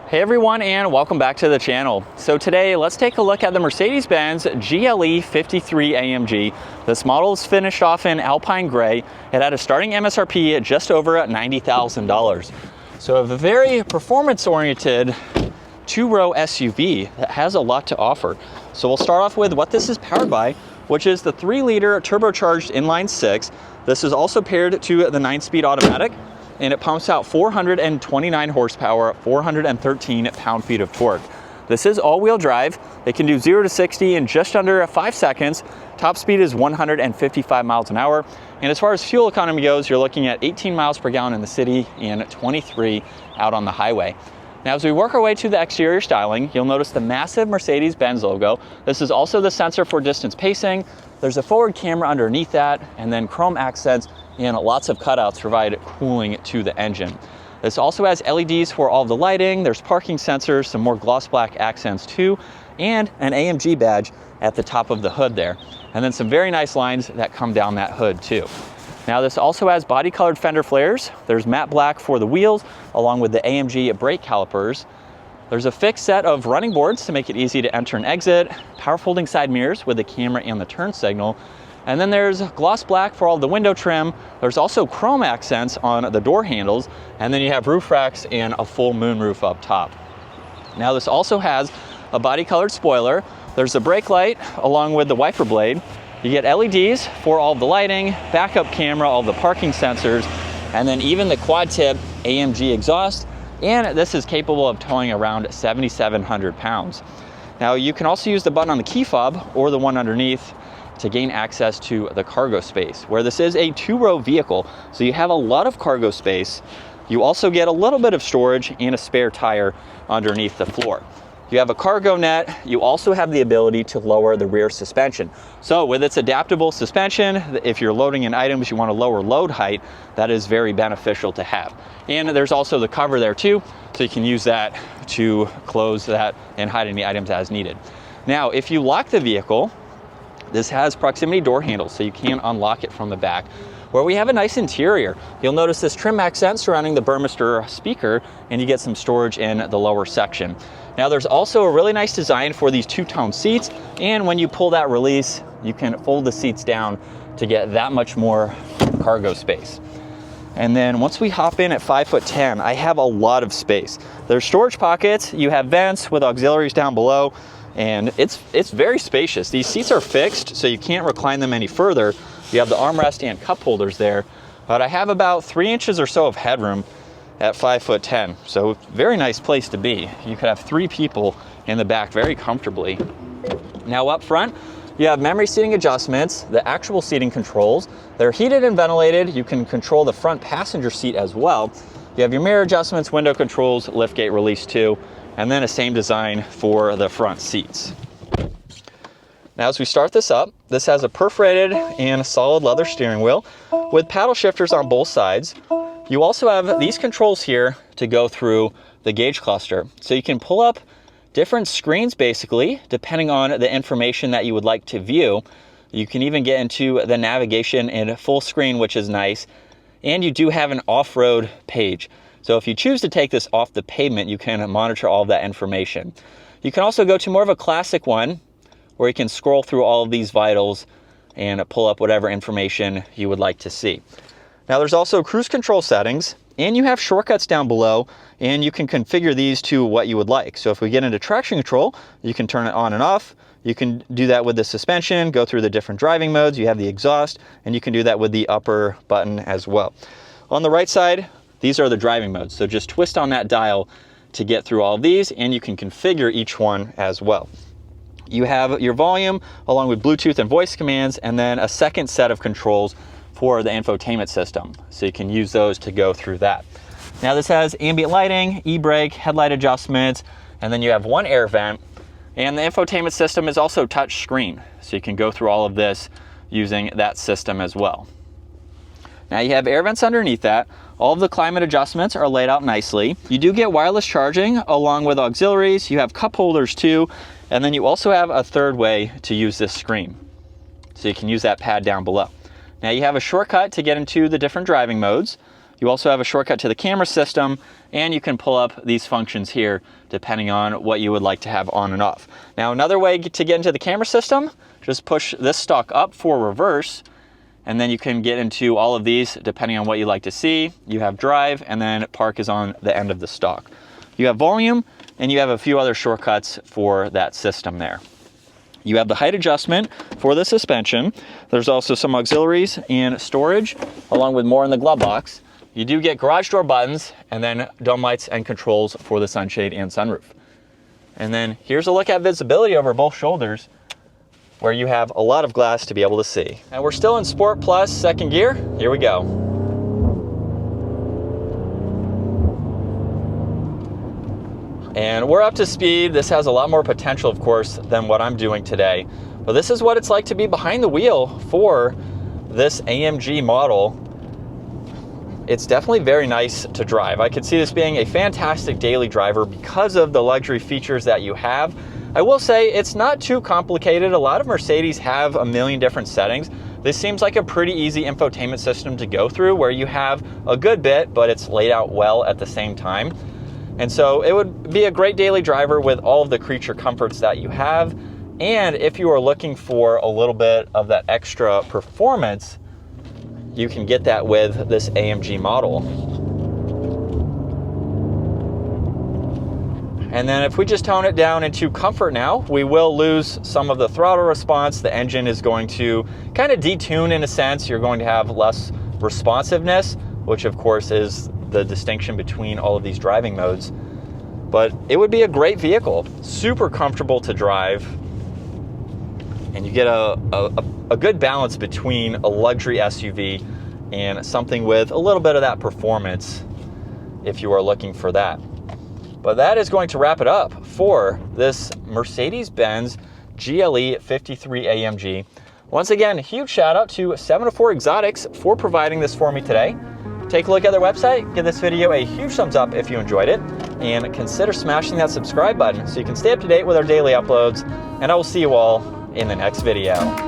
Hey everyone, and welcome back to the channel. So today let's take a look at the Mercedes Benz GLE53 AMG. This model is finished off in Alpine Gray. It had a starting MSRP at just over $90,000. So a very performance-oriented two-row SUV that has a lot to offer. So we'll start off with what this is powered by, which is the 3-liter turbocharged inline-6. This is also paired to the 9-speed automatic, and it pumps out 429 horsepower, 413 pound-feet of torque. This is all-wheel drive. It can do 0 to 60 in just under 5 seconds. Top speed is 155 miles an hour. And as far as fuel economy goes, you're looking at 18 miles per gallon in the city and 23 out on the highway. Now, as we work our way to the exterior styling, you'll notice the massive Mercedes Benz logo. This is also the sensor for distance pacing. There's a forward camera underneath that, and then chrome accents and lots of cutouts provide cooling to the engine. This also has LEDs for all the lighting. There's parking sensors, some more gloss black accents too, and an AMG badge at the top of the hood there. And then some very nice lines that come down that hood too. Now this also has body colored fender flares. There's matte black for the wheels, along with the AMG brake calipers. There's a fixed set of running boards to make it easy to enter and exit, power folding side mirrors with the camera and the turn signal. And then there's gloss black for all the window trim. There's also chrome accents on the door handles. And then you have roof racks and a full moonroof up top. Now this also has a body colored spoiler. There's a brake light along with the wiper blade. You get LEDs for all the lighting, backup camera, all the parking sensors, and then even the quad tip AMG exhaust. And this is capable of towing around 7,700 pounds. Now you can also use the button on the key fob or the one underneath to gain access to the cargo space, where this is a two-row vehicle, so you have a lot of cargo space. You also get a little bit of storage and a spare tire underneath the floor. You have a cargo net. You also have the ability to lower the rear suspension. So with its adaptable suspension, if you're loading in items you want to lower load height, that is very beneficial to have. And there's also the cover there too, so you can use that to close that and hide any items as needed. Now, if you lock the vehicle, this has proximity door handles, so you can unlock it from the back, where we have a nice interior. You'll notice this trim accent surrounding the Burmester speaker, and you get some storage in the lower section. Now there's also a really nice design for these two-tone seats, and when you pull that release, you can fold the seats down to get that much more cargo space. And then once we hop in at 5'10", I have a lot of space. There's storage pockets, you have vents with auxiliaries down below, and it's very spacious. These seats are fixed, so you can't recline them any further. You have the armrest and cup holders there, but I have about 3 inches or so of headroom at 5'10", so very nice place to be. You could have 3 people in the back very comfortably. Now up front, you have memory seating adjustments, the actual seating controls. They're heated and ventilated. You can control the front passenger seat as well. You have your mirror adjustments, window controls, liftgate release too, and then a same design for the front seats. Now as we start this up, this has a perforated and solid leather steering wheel with paddle shifters on both sides. You also have these controls here to go through the gauge cluster. So you can pull up different screens basically, depending on the information that you would like to view. You can even get into the navigation in full screen, which is nice. And you do have an off-road page. So if you choose to take this off the pavement, you can monitor all of that information. You can also go to more of a classic one, where you can scroll through all of these vitals and pull up whatever information you would like to see. Now there's also cruise control settings, and you have shortcuts down below, and you can configure these to what you would like. So if we get into traction control, you can turn it on and off. You can do that with the suspension, go through the different driving modes. You have the exhaust, and you can do that with the upper button as well. On the right side, these are the driving modes. So just twist on that dial to get through all of these, and you can configure each one as well. You have your volume along with Bluetooth and voice commands, and then a second set of controls for the infotainment system. So you can use those to go through that. Now this has ambient lighting, e-brake, headlight adjustments, and then you have one air vent. And the infotainment system is also touch screen. So you can go through all of this using that system as well. Now you have air vents underneath that. All of the climate adjustments are laid out nicely. You do get wireless charging along with auxiliaries. You have cup holders too. And then you also have a third way to use this screen. So you can use that pad down below. Now you have a shortcut to get into the different driving modes. You also have a shortcut to the camera system, and you can pull up these functions here depending on what you would like to have on and off. Now, another way to get into the camera system, just push this stalk up for reverse, and then you can get into all of these depending on what you like to see. You have drive, and then park is on the end of the stalk. You have volume, and you have a few other shortcuts for that system there. You have the height adjustment for the suspension. There's also some auxiliaries and storage, along with more in the glove box. You do get garage door buttons, and then dome lights and controls for the sunshade and sunroof. And then here's a look at visibility over both shoulders, where you have a lot of glass to be able to see. And we're still in Sport Plus second gear. Here we go. And we're up to speed. This has a lot more potential, of course, than what I'm doing today. But this is what it's like to be behind the wheel for this AMG model. It's definitely very nice to drive. I could see this being a fantastic daily driver because of the luxury features that you have. I will say it's not too complicated. A lot of Mercedes have a million different settings. This seems like a pretty easy infotainment system to go through, where you have a good bit, but it's laid out well at the same time. And so it would be a great daily driver with all of the creature comforts that you have. And if you are looking for a little bit of that extra performance, you can get that with this AMG model. And then if we just tone it down into comfort now, we will lose some of the throttle response. The engine is going to kind of detune in a sense. You're going to have less responsiveness, which of course is the distinction between all of these driving modes. But it would be a great vehicle, super comfortable to drive, and you get a good balance between a luxury SUV and something with a little bit of that performance if you are looking for that. But that is going to wrap it up for this Mercedes Benz GLE53 AMG. Once again, huge shout out to 704 Exotics for providing this for me today. Take a look at their website, give this video a huge thumbs up if you enjoyed it, and consider smashing that subscribe button so you can stay up to date with our daily uploads, and I will see you all in the next video.